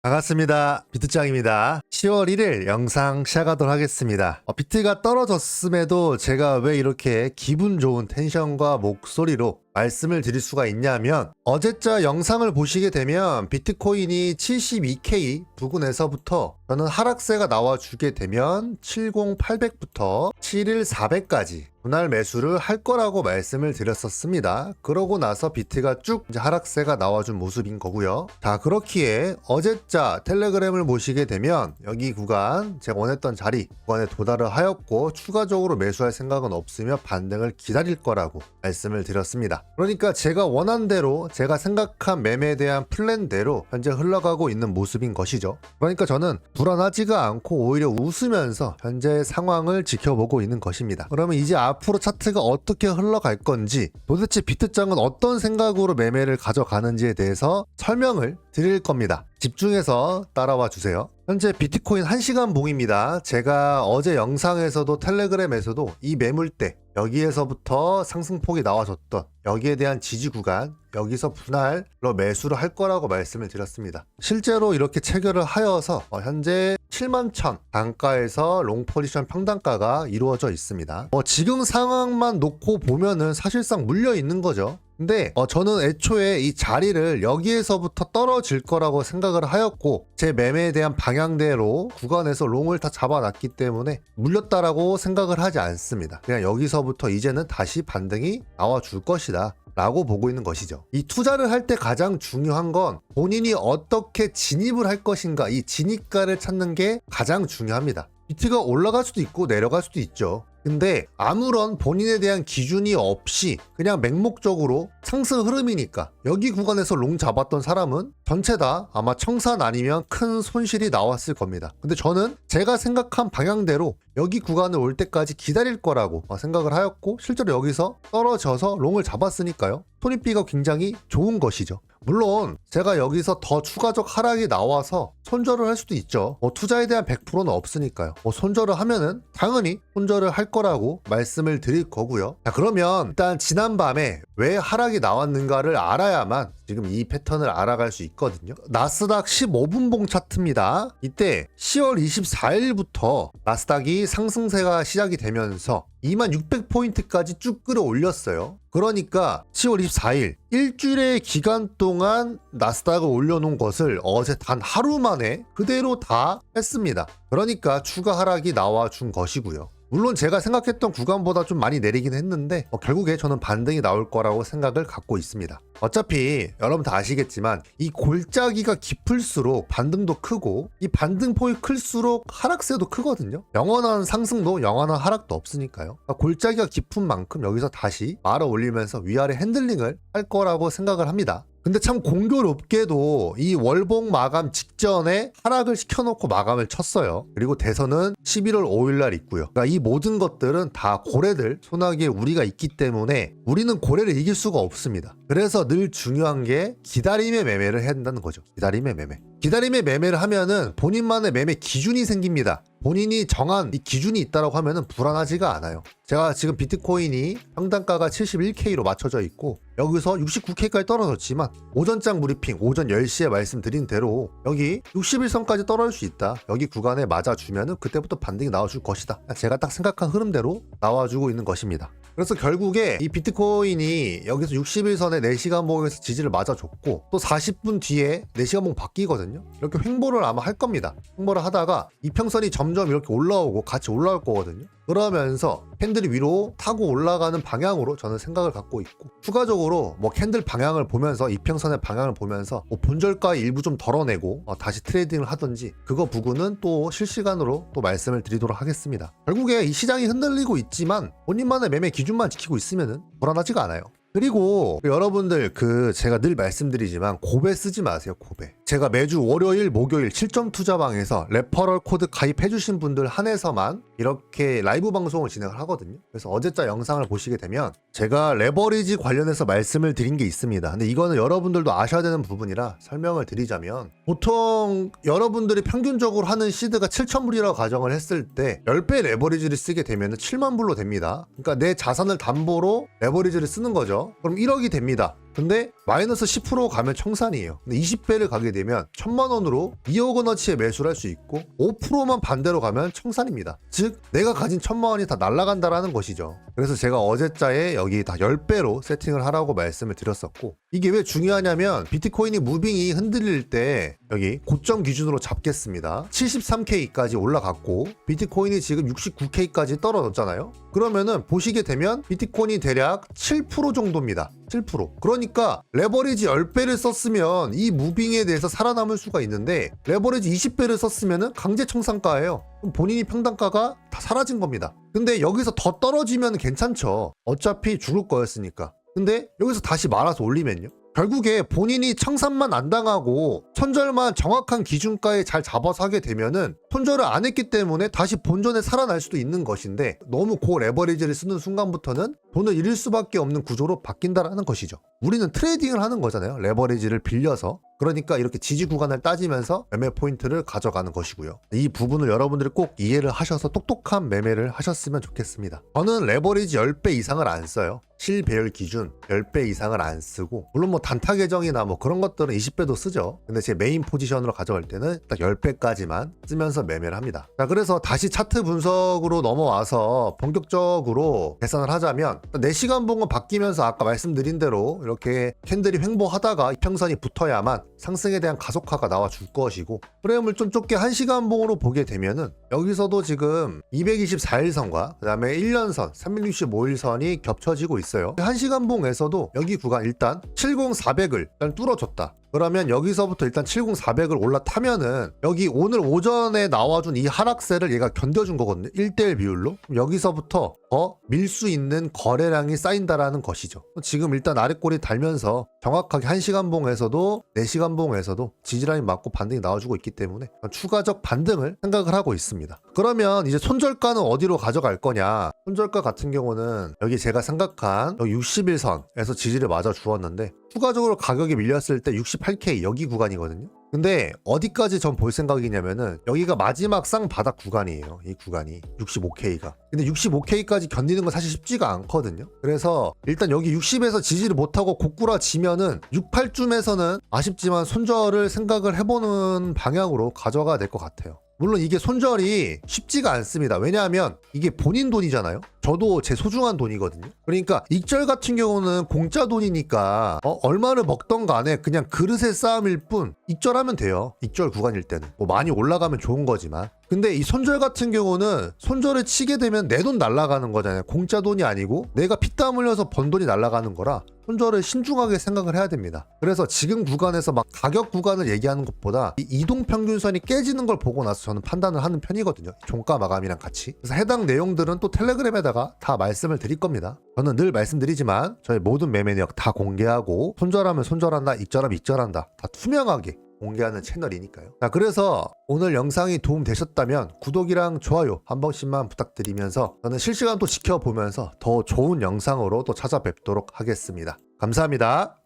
반갑습니다. 비트짱입니다. 10월 1일 영상 시작하도록 하겠습니다. 비트가 떨어졌음에도 제가 왜 이렇게 기분 좋은 텐션과 목소리로 말씀을 드릴 수가 있냐면, 어제자 영상을 보시게 되면 비트코인이 72K 부근에서부터 저는 하락세가 나와주게 되면 70800부터 71400까지 분할 매수를 할 거라고 말씀을 드렸었습니다. 그러고 나서 비트가 쭉 이제 하락세가 나와준 모습인 거고요. 자, 그렇기에 어제자 텔레그램을 보시게 되면 여기 구간, 제가 원했던 자리 구간에 도달을 하였고 추가적으로 매수할 생각은 없으며 반등을 기다릴 거라고 말씀을 드렸습니다. 그러니까 제가 원한 대로, 제가 생각한 매매에 대한 플랜대로 현재 흘러가고 있는 모습인 것이죠. 그러니까 저는 불안하지가 않고 오히려 웃으면서 현재 상황을 지켜보고 있는 것입니다. 그러면 이제 앞으로 차트가 어떻게 흘러갈 건지, 도대체 비트짱은 어떤 생각으로 매매를 가져가는지에 대해서 설명을 드릴 겁니다. 집중해서 따라와 주세요. 현재 비트코인 1시간 봉입니다. 제가 어제 영상에서도 텔레그램에서도 이 매물대, 여기에서부터 상승폭이 나와줬던 여기에 대한 지지 구간, 여기서 분할로 매수를 할 거라고 말씀을 드렸습니다. 실제로 이렇게 체결을 하여서 현재 71,000 단가에서 롱 포지션 평단가가 이루어져 있습니다. 지금 상황만 놓고 보면은 사실상 물려 있는 거죠. 근데 저는 애초에 이 자리를 여기에서부터 떨어질 거라고 생각을 하였고, 제 매매에 대한 방향대로 구간에서 롱을 다 잡아놨기 때문에 물렸다라고 생각을 하지 않습니다. 그냥 여기서부터 이제는 다시 반등이 나와줄 것이다 라고 보고 있는 것이죠. 이 투자를 할 때 가장 중요한 건 본인이 어떻게 진입을 할 것인가, 이 진입가를 찾는 게 가장 중요합니다. 비트가 올라갈 수도 있고 내려갈 수도 있죠. 근데 아무런 본인에 대한 기준이 없이 그냥 맹목적으로 상승 흐름이니까 여기 구간에서 롱 잡았던 사람은 전체 다 아마 청산 아니면 큰 손실이 나왔을 겁니다. 근데 저는 제가 생각한 방향대로 여기 구간을 올 때까지 기다릴 거라고 생각을 하였고, 실제로 여기서 떨어져서 롱을 잡았으니까요. 손익비가 굉장히 좋은 것이죠. 물론 제가 여기서 더 추가적 하락이 나와서 손절을 할 수도 있죠. 투자에 대한 100%는 없으니까요. 손절을 하면은 당연히 손절을 할 거라고 말씀을 드릴 거고요. 자, 그러면 일단 지난밤에 왜 하락이 나왔는가를 알아야만 지금 이 패턴을 알아갈 수 있거든요. 나스닥 15분봉 차트입니다. 이때 10월 24일부터 나스닥이 상승세가 시작이 되면서 2600포인트까지 쭉 끌어올렸어요. 그러니까 10월 24일 일주일의 기간 동안 나스닥을 올려놓은 것을 어제 단 하루 만에 그대로 다 했습니다. 그러니까 추가 하락이 나와준 것이고요. 물론 제가 생각했던 구간보다 좀 많이 내리긴 했는데 결국에 저는 반등이 나올 거라고 생각을 갖고 있습니다. 어차피 여러분 다 아시겠지만 이 골짜기가 깊을수록 반등도 크고, 이 반등폭이 클수록 하락세도 크거든요. 영원한 상승도 영원한 하락도 없으니까요. 골짜기가 깊은 만큼 여기서 다시 말아 올리면서 위아래 핸들링을 할 거라고 생각을 합니다. 근데 참 공교롭게도 이 월봉 마감 직전에 하락을 시켜놓고 마감을 쳤어요. 그리고 대선은 11월 5일날 있고요. 그러니까 이 모든 것들은 다 고래들 소나기에 우리가 있기 때문에 우리는 고래를 이길 수가 없습니다. 그래서 늘 중요한 게 기다림의 매매를 해야 된다는 거죠. 기다림의 매매. 기다림의 매매를 하면은 본인만의 매매 기준이 생깁니다. 본인이 정한 이 기준이 있다라고 하면은 불안하지가 않아요. 제가 지금 비트코인이 평단가가 71K로 맞춰져 있고 여기서 69K까지 떨어졌지만 오전장 브리핑 오전 10시에 말씀드린 대로 여기 61선까지 떨어질 수 있다. 여기 구간에 맞아주면은 그때부터 반등이 나와줄 것이다. 제가 딱 생각한 흐름대로 나와주고 있는 것입니다. 그래서 결국에 이 비트코인이 여기서 61선에 4시간 봉에서 지지를 맞아줬고, 또 40분 뒤에 4시간 봉 바뀌거든요. 이렇게 횡보를 아마 할 겁니다. 횡보를 하다가 이평선이 점점 이렇게 올라오고 같이 올라올 거거든요. 그러면서 캔들이 위로 타고 올라가는 방향으로 저는 생각을 갖고 있고, 추가적으로 캔들 방향을 보면서 이평선의 방향을 보면서 본절가 일부 좀 덜어내고 다시 트레이딩을 하든지, 그거 부분은 또 실시간으로 또 말씀을 드리도록 하겠습니다. 결국에 이 시장이 흔들리고 있지만 본인만의 매매 기준만 지키고 있으면은 불안하지가 않아요. 그리고 여러분들 제가 늘 말씀드리지만 고배 쓰지 마세요. 고배. 제가 매주 월요일 목요일 7점 투자방에서 레퍼럴 코드 가입해주신 분들 한해서만 이렇게 라이브 방송을 진행을 하거든요. 그래서 어제자 영상을 보시게 되면 제가 레버리지 관련해서 말씀을 드린 게 있습니다. 근데 이거는 여러분들도 아셔야 되는 부분이라 설명을 드리자면, 보통 여러분들이 평균적으로 하는 시드가 7,000불이라고 가정을 했을 때 10배 레버리지를 쓰게 되면 7만 불로 됩니다. 그러니까 내 자산을 담보로 레버리지를 쓰는 거죠. 그럼 1억이 됩니다. 근데 마이너스 10% 가면 청산이에요. 근데 20배를 가게 되면 1000만 원으로 2억 원어치의 매수를 할 수 있고 5%만 반대로 가면 청산입니다. 즉 내가 가진 1000만 원이 다 날아간다라는 것이죠. 그래서 제가 어제자에 여기 다 10배로 세팅을 하라고 말씀을 드렸었고, 이게 왜 중요하냐면 비트코인이 무빙이 흔들릴 때 여기 고점 기준으로 잡겠습니다. 73K까지 올라갔고 비트코인이 지금 69K까지 떨어졌잖아요. 그러면은 보시게 되면 비트코인이 대략 7% 정도입니다. 7%. 그러니까 레버리지 10배를 썼으면 이 무빙에 대해서 살아남을 수가 있는데 레버리지 20배를 썼으면 강제 청산가예요. 그럼 본인이 평단가가 다 사라진 겁니다. 근데 여기서 더 떨어지면 괜찮죠. 어차피 죽을 거였으니까. 근데 여기서 다시 말아서 올리면요, 결국에 본인이 청산만 안 당하고 손절만 정확한 기준가에 잘 잡아서 하게 되면은 손절을 안 했기 때문에 다시 본전에 살아날 수도 있는 것인데, 너무 고 레버리지를 쓰는 순간부터는 돈을 잃을 수밖에 없는 구조로 바뀐다라는 것이죠. 우리는 트레이딩을 하는 거잖아요. 레버리지를 빌려서. 그러니까 이렇게 지지 구간을 따지면서 매매 포인트를 가져가는 것이고요. 이 부분을 여러분들이 꼭 이해를 하셔서 똑똑한 매매를 하셨으면 좋겠습니다. 저는 레버리지 10배 이상을 안 써요. 실배열 기준 10배 이상을 안 쓰고, 물론 뭐 단타 계정이나 뭐 그런 것들은 20배도 쓰죠. 근데 제 메인 포지션으로 가져갈 때는 딱 10배까지만 쓰면서 매매를 합니다. 자, 그래서 다시 차트 분석으로 넘어와서 본격적으로 계산을 하자면 4시간 봉은 바뀌면서 아까 말씀드린 대로 이렇게 캔들이 횡보하다가 이평선이 붙어야만 상승에 대한 가속화가 나와줄 것이고, 프레임을 좀 좁게 1시간 봉으로 보게 되면은 여기서도 지금 224일선과 그 다음에 1년선 365일선이 겹쳐지고 있어요. 1시간 봉에서도 여기 구간 일단 70400을 일단 뚫어줬다. 그러면 여기서부터 일단 70400을 올라타면은 여기 오늘 오전에 나와준 이 하락세를 얘가 견뎌준 거거든요. 1대1 비율로. 여기서부터 더 밀 수 있는 거래량이 쌓인다라는 것이죠. 지금 일단 아랫골이 달면서 정확하게 1시간 봉에서도 4시간 봉에서도 지지라인 맞고 반등이 나와주고 있기 때문에 추가적 반등을 생각을 하고 있습니다. 그러면 이제 손절가는 어디로 가져갈 거냐? 손절가 같은 경우는 여기 제가 생각한 60일선에서 지지를 맞아 주었는데, 추가적으로 가격이 밀렸을 때 68K 여기 구간이거든요. 근데 어디까지 전 볼 생각이냐면은 여기가 마지막 쌍바닥 구간이에요. 이 구간이 65K가. 근데 65K까지 견디는 건 사실 쉽지가 않거든요. 그래서 일단 여기 60에서 지지를 못하고 고꾸라지면은 68쯤에서는 아쉽지만 손절을 생각을 해보는 방향으로 가져가야 될 것 같아요. 물론 이게 손절이 쉽지가 않습니다. 왜냐하면 이게 본인 돈이잖아요. 저도 제 소중한 돈이거든요. 그러니까 익절 같은 경우는 공짜 돈이니까 얼마를 먹던 간에 그냥 그릇의 싸움일 뿐 익절하면 돼요. 익절 구간일 때는 뭐 많이 올라가면 좋은 거지만, 근데 이 손절 같은 경우는 손절을 치게 되면 내 돈 날아가는 거잖아요. 공짜 돈이 아니고 내가 피땀 흘려서 번 돈이 날아가는 거라 손절을 신중하게 생각을 해야 됩니다. 그래서 지금 구간에서 막 가격 구간을 얘기하는 것보다 이 이동평균선이 깨지는 걸 보고 나서 저는 판단을 하는 편이거든요. 종가 마감이랑 같이. 그래서 해당 내용들은 또 텔레그램에다가 다 말씀을 드릴 겁니다. 저는 늘 말씀드리지만 저희 모든 매매 내역 다 공개하고, 손절하면 손절한다, 익절하면 익절한다, 다 투명하게 공개하는 채널이니까요. 자, 그래서 오늘 영상이 도움 되셨다면 구독이랑 좋아요 한 번씩만 부탁드리면서 저는 실시간 또 지켜보면서 더 좋은 영상으로 또 찾아뵙도록 하겠습니다. 감사합니다.